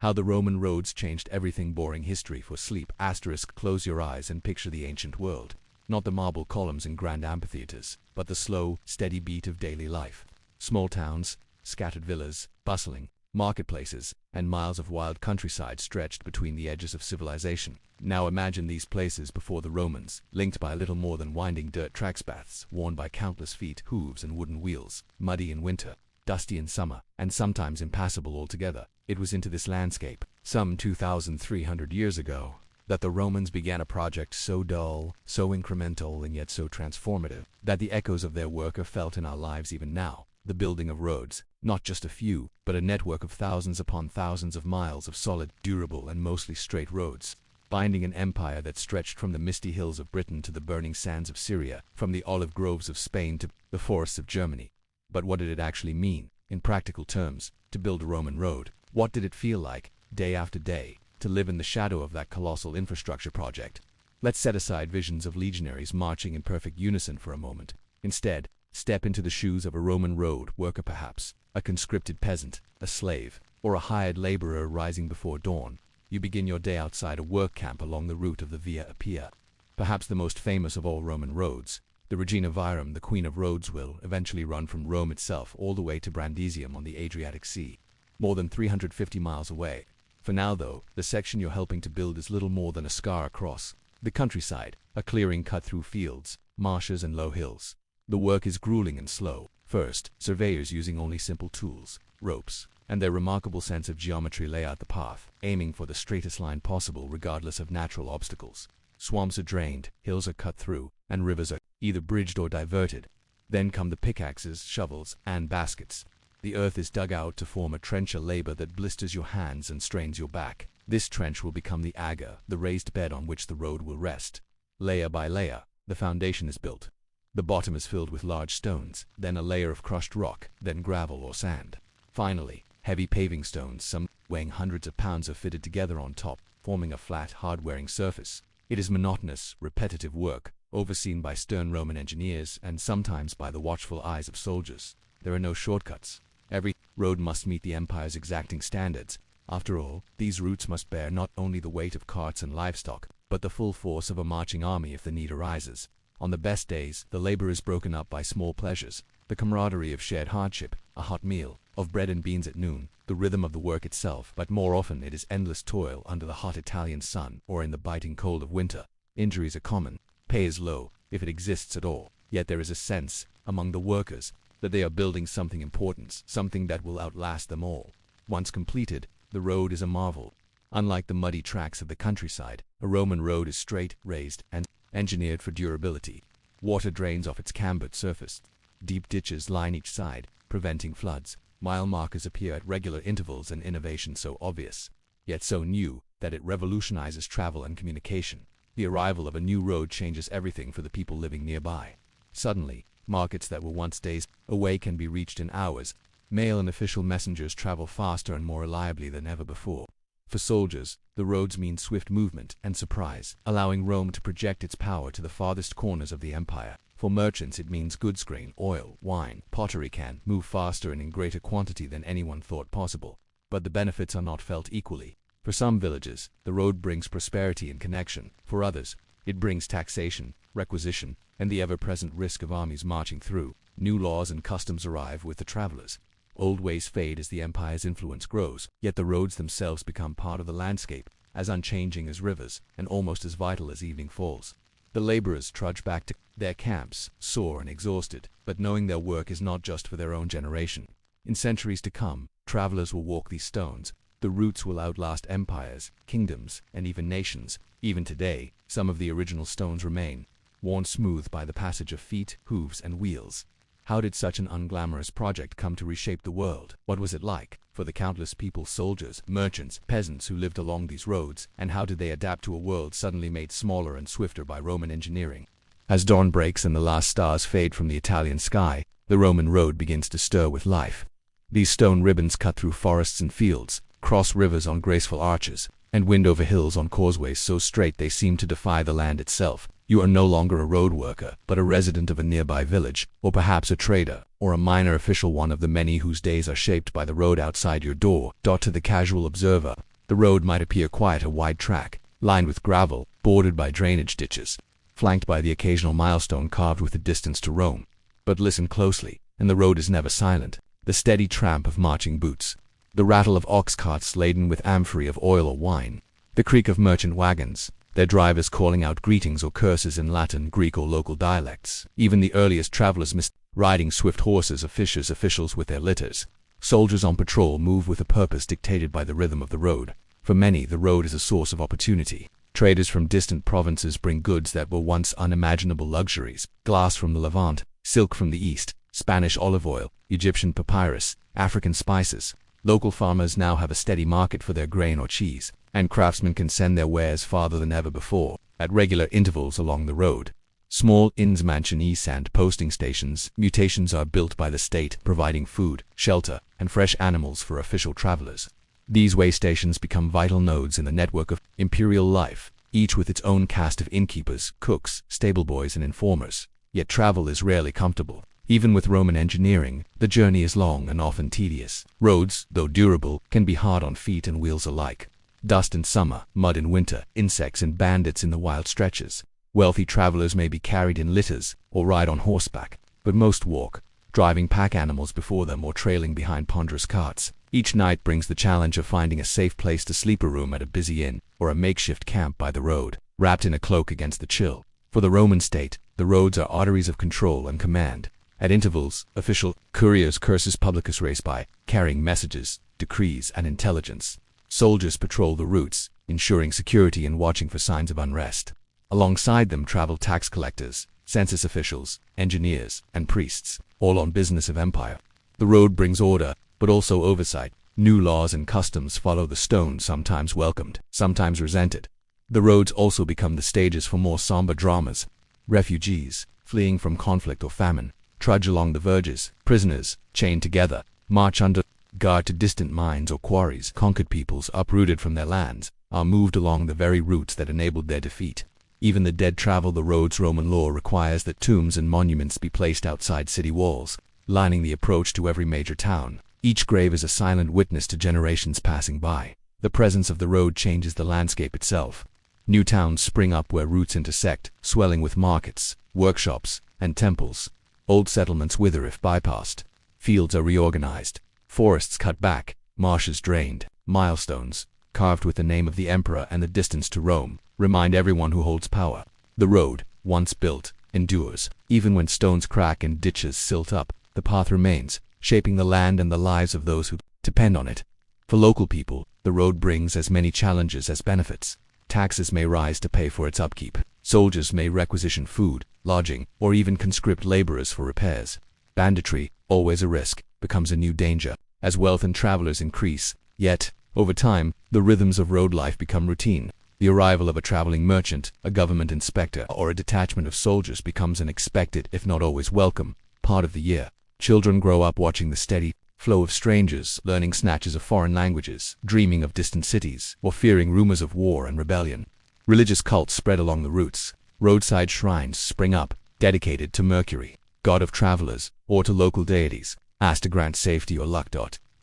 How the Roman roads changed everything. Boring history for sleep. Asterisk. Close your eyes and picture the ancient world. Not the marble columns in grand amphitheaters, but the slow, steady beat of daily life. Small towns, scattered villas, bustling marketplaces, and miles of wild countryside stretched between the edges of civilization. Now imagine these places before the Romans, linked by little more than winding dirt tracks, paths worn by countless feet, hooves and wooden wheels, muddy in winter, dusty in summer, and sometimes impassable altogether. It was into this landscape, some 2,300 years ago, that the Romans began a project so dull, so incremental, and yet so transformative, that the echoes of their work are felt in our lives even now. The building of roads, not just a few, but a network of thousands upon thousands of miles of solid, durable, and mostly straight roads, binding an empire that stretched from the misty hills of Britain to the burning sands of Syria, from the olive groves of Spain to the forests of Germany. But what did it actually mean, in practical terms, to build a Roman road? What did it feel like, day after day, to live in the shadow of that colossal infrastructure project? Let's set aside visions of legionaries marching in perfect unison for a moment. Instead, step into the shoes of a Roman road worker, perhaps a conscripted peasant, a slave, or a hired laborer rising before dawn. You begin your day outside a work camp along the route of the Via Appia. Perhaps the most famous of all Roman roads, the Regina Virum, the Queen of Roads, will eventually run from Rome itself all the way to Brandisium on the Adriatic Sea, more than 350 miles away. For now, though, the section you're helping to build is little more than a scar across the countryside, a clearing cut through fields, marshes, and low hills. The work is grueling and slow. First, surveyors using only simple tools, ropes, and their remarkable sense of geometry lay out the path, aiming for the straightest line possible regardless of natural obstacles. Swamps are drained, hills are cut through, and rivers are either bridged or diverted. Then come the pickaxes, shovels, and baskets. The earth is dug out to form a trench, a labor that blisters your hands and strains your back. This trench will become the agger, the raised bed on which the road will rest. Layer by layer, the foundation is built. The bottom is filled with large stones, then a layer of crushed rock, then gravel or sand. Finally, heavy paving stones, some weighing hundreds of pounds, are fitted together on top, forming a flat, hard-wearing surface. It is monotonous, repetitive work, overseen by stern Roman engineers and sometimes by the watchful eyes of soldiers. There are no shortcuts. Every road must meet the empire's exacting standards. After all, these routes must bear not only the weight of carts and livestock, but the full force of a marching army if the need arises. On the best days, the labor is broken up by small pleasures, the camaraderie of shared hardship, a hot meal, of bread and beans at noon, the rhythm of the work itself, but more often it is endless toil under the hot Italian sun or in the biting cold of winter. Injuries are common, pay is low, if it exists at all, yet there is a sense, among the workers, that they are building something important, something that will outlast them all. Once completed, the road is a marvel. Unlike the muddy tracks of the countryside, a Roman road is straight, raised, and engineered for durability. Water drains off its cambered surface. Deep ditches line each side, preventing floods. Mile markers appear at regular intervals, an innovation so obvious, yet so new, that it revolutionizes travel and communication. The arrival of a new road changes everything for the people living nearby. Suddenly, markets that were once days away can be reached in hours. Mail and official messengers travel faster and more reliably than ever before. For soldiers, the roads mean swift movement and surprise, allowing Rome to project its power to the farthest corners of the empire. For merchants, it means goods, grain, oil, wine, pottery can move faster and in greater quantity than anyone thought possible. But the benefits are not felt equally. For some villages, the road brings prosperity and connection. For others, it brings taxation, requisition, and the ever-present risk of armies marching through. New laws and customs arrive with the travelers. Old ways fade as the empire's influence grows, yet the roads themselves become part of the landscape, as unchanging as rivers, and almost as vital as evening falls. The laborers trudge back to their camps, sore and exhausted, but knowing their work is not just for their own generation. In centuries to come, travelers will walk these stones. The routes will outlast empires, kingdoms, and even nations. Even today, some of the original stones remain, worn smooth by the passage of feet, hooves, and wheels. How did such an unglamorous project come to reshape the world? What was it like for the countless people, soldiers, merchants, peasants who lived along these roads, and how did they adapt to a world suddenly made smaller and swifter by Roman engineering? As dawn breaks and the last stars fade from the Italian sky, the Roman road begins to stir with life. These stone ribbons cut through forests and fields, cross rivers on graceful arches, and wind over hills on causeways so straight they seem to defy the land itself. You are no longer a road worker, but a resident of a nearby village, or perhaps a trader, or a minor official, one of the many whose days are shaped by the road outside your door. To the casual observer, The road might appear quite a wide track, lined with gravel, bordered by drainage ditches, flanked by the occasional milestone carved with the distance to Rome. But listen closely, and the road is never silent. The steady tramp of marching boots, the rattle of ox carts laden with amphorae of oil or wine, the creak of merchant wagons, their drivers calling out greetings or curses in Latin, Greek, or local dialects. Even the earliest travelers missed riding swift horses of fishers, officials with their litters. Soldiers on patrol move with a purpose dictated by the rhythm of the road. For many, the road is a source of opportunity. Traders from distant provinces bring goods that were once unimaginable luxuries: glass from the Levant, silk from the East, Spanish olive oil, Egyptian papyrus, African spices. Local farmers now have a steady market for their grain or cheese, and craftsmen can send their wares farther than ever before. At regular intervals along the road, small inns, mansions, and posting stations, mutations are built by the state, providing food, shelter, and fresh animals for official travelers. These waystations become vital nodes in the network of imperial life, each with its own caste of innkeepers, cooks, stableboys, and informers. Yet travel is rarely comfortable. Even with Roman engineering, the journey is long and often tedious. Roads, though durable, can be hard on feet and wheels alike. Dust in summer, mud in winter, insects and bandits in the wild stretches. Wealthy travelers may be carried in litters or ride on horseback, but most walk, driving pack animals before them or trailing behind ponderous carts. Each night brings the challenge of finding a safe place to sleep, a room at a busy inn, or a makeshift camp by the road, wrapped in a cloak against the chill. For the Roman state, the roads are arteries of control and command. At intervals, official couriers cursus publicus race by, carrying messages, decrees, and intelligence. Soldiers patrol the routes, ensuring security and watching for signs of unrest. Alongside them travel tax collectors, census officials, engineers, and priests, all on business of empire. The road brings order, but also oversight. New laws and customs follow the stone, sometimes welcomed, sometimes resented. The roads also become the stages for more somber dramas. Refugees, fleeing from conflict or famine, trudge along the verges. Prisoners, chained together, march under guard to distant mines or quarries. Conquered peoples, uprooted from their lands, are moved along the very routes that enabled their defeat. Even the dead travel the roads. Roman law requires that tombs and monuments be placed outside city walls, lining the approach to every major town. Each grave is a silent witness to generations passing by. The presence of the road changes the landscape itself. New towns spring up where routes intersect, swelling with markets, workshops, and temples. Old settlements wither if bypassed. Fields are reorganized, forests cut back, marshes drained. Milestones, carved with the name of the emperor and the distance to Rome, remind everyone who holds power. The road, once built, endures. Even when stones crack and ditches silt up, the path remains, shaping the land and the lives of those who depend on it. For local people, the road brings as many challenges as benefits. Taxes may rise to pay for its upkeep. Soldiers may requisition food, lodging, or even conscript laborers for repairs. Banditry, always a risk, becomes a new danger as wealth and travelers increase. Yet, over time, the rhythms of road life become routine. The arrival of a traveling merchant, a government inspector, or a detachment of soldiers becomes an expected, if not always welcome, part of the year. Children grow up watching the steady flow of strangers, learning snatches of foreign languages, dreaming of distant cities, or fearing rumors of war and rebellion. Religious cults spread along the routes. Roadside shrines spring up, dedicated to Mercury, god of travelers, or to local deities, asked to grant safety or luck.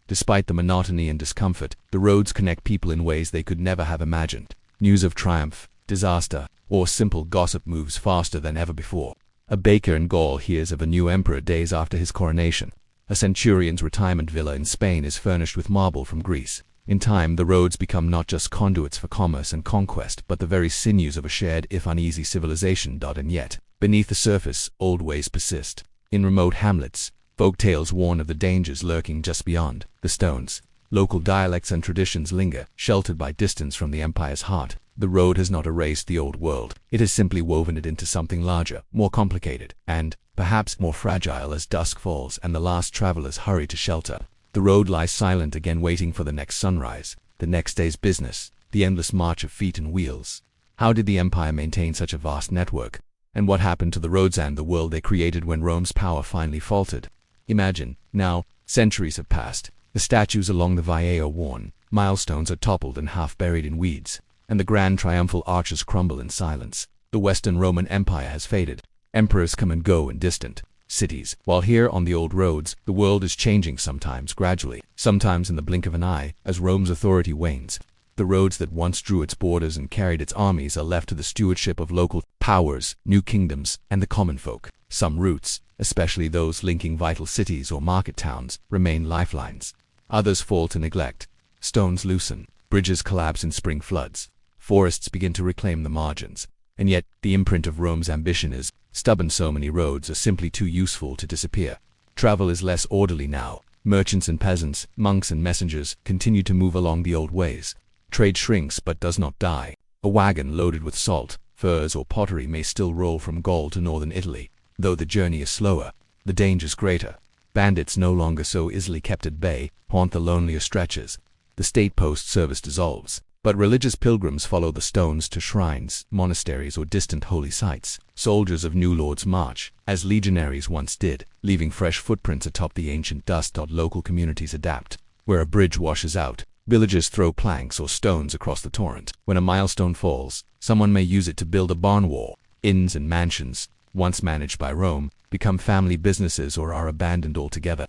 Despite the monotony and discomfort, the roads connect people in ways they could never have imagined. News of triumph, disaster, or simple gossip moves faster than ever before. A baker in Gaul hears of a new emperor days after his coronation. A centurion's retirement villa in Spain is furnished with marble from Greece. In time, the roads become not just conduits for commerce and conquest, but the very sinews of a shared, if uneasy, civilization. And yet, beneath the surface, old ways persist. In remote hamlets, folk tales warn of the dangers lurking just beyond the stones. Local dialects and traditions linger, sheltered by distance from the empire's heart. The road has not erased the old world. It has simply woven it into something larger, more complicated, and, perhaps, more fragile as dusk falls and the last travelers hurry to shelter. The road lies silent again, waiting for the next sunrise, the next day's business, the endless march of feet and wheels. How did the empire maintain such a vast network? And what happened to the roads and the world they created when Rome's power finally faltered? Imagine, now, centuries have passed. The statues along the Vie are worn, milestones are toppled and half buried in weeds, and the grand triumphal arches crumble in silence. The Western Roman Empire has faded. Emperors come and go in distant cities, while here on the old roads, the world is changing, sometimes gradually, sometimes in the blink of an eye, as Rome's authority wanes. The roads that once drew its borders and carried its armies are left to the stewardship of local powers, new kingdoms, and the common folk. Some routes, especially those linking vital cities or market towns, remain lifelines. Others fall to neglect. Stones loosen, bridges collapse in spring floods, forests begin to reclaim the margins. And yet, the imprint of Rome's ambition is stubborn. So many roads are simply too useful to disappear. Travel is less orderly now. Merchants and peasants, monks and messengers continue to move along the old ways. Trade shrinks but does not die. A wagon loaded with salt, furs, or pottery may still roll from Gaul to northern Italy. Though the journey is slower, the dangers greater. Bandits, no longer so easily kept at bay, haunt the lonelier stretches. The state post service dissolves, but religious pilgrims follow the stones to shrines, monasteries, or distant holy sites. Soldiers of new lords march, as legionaries once did, leaving fresh footprints atop the ancient dust. Local communities adapt. Where a bridge washes out, villagers throw planks or stones across the torrent. When a milestone falls, someone may use it to build a barn wall. Inns and mansions, once managed by Rome, become family businesses or are abandoned altogether.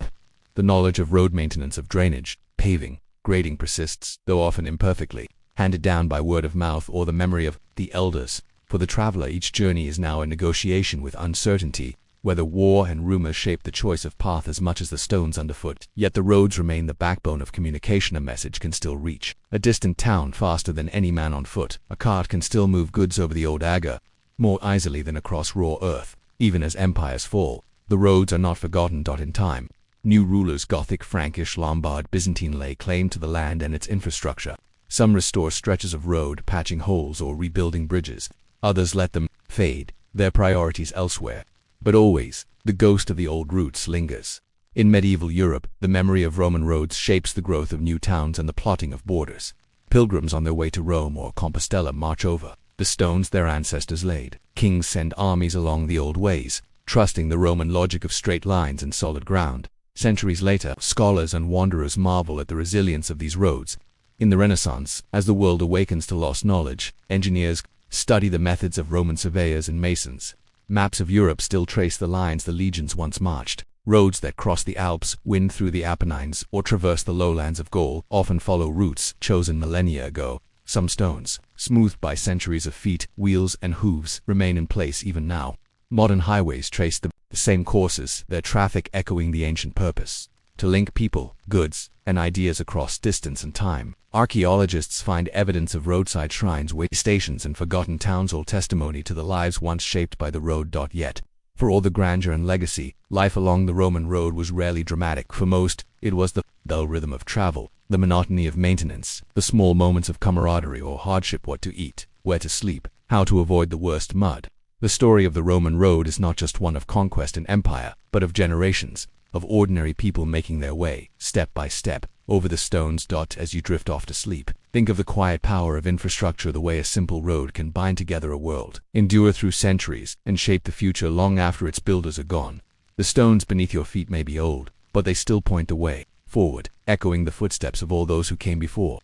The knowledge of road maintenance, of drainage, paving, grading persists, though often imperfectly, handed down by word of mouth or the memory of the elders. For the traveler, each journey is now a negotiation with uncertainty, whether war and rumor shape the choice of path as much as the stones underfoot. Yet the roads remain the backbone of communication. A message can still reach a distant town faster than any man on foot. A cart can still move goods over the old Aga more easily than across raw earth. Even as empires fall, the roads are not forgotten. In time, new rulers, Gothic, Frankish, Lombard, Byzantine, lay claim to the land and its infrastructure. Some restore stretches of road, patching holes or rebuilding bridges. Others let them fade, their priorities elsewhere. But always, the ghost of the old routes lingers. In medieval Europe, the memory of Roman roads shapes the growth of new towns and the plotting of borders. Pilgrims on their way to Rome or Compostela march over the stones their ancestors laid. Kings send armies along the old ways, trusting the Roman logic of straight lines and solid ground. Centuries later, scholars and wanderers marvel at the resilience of these roads. In the Renaissance, as the world awakens to lost knowledge, engineers study the methods of Roman surveyors and masons. Maps of Europe still trace the lines the legions once marched. Roads that cross the Alps, wind through the Apennines, or traverse the lowlands of Gaul often follow routes chosen millennia ago. Some stones, smoothed by centuries of feet, wheels, and hooves, remain in place even now. Modern highways trace the same courses, their traffic echoing the ancient purpose to link people, goods, and ideas across distance and time. Archaeologists find evidence of roadside shrines, waystations, and forgotten towns, all testimony to the lives once shaped by the road. Yet, for all the grandeur and legacy, life along the Roman road was rarely dramatic. For most, it was the dull rhythm of travel, the monotony of maintenance, the small moments of camaraderie or hardship: what to eat, where to sleep, how to avoid the worst mud. The story of the Roman road is not just one of conquest and empire, but of generations, of ordinary people making their way, step by step, over the stones. As you drift off to sleep, think of the quiet power of infrastructure, the way a simple road can bind together a world, endure through centuries, and shape the future long after its builders are gone. The stones beneath your feet may be old, but they still point the way forward, echoing the footsteps of all those who came before.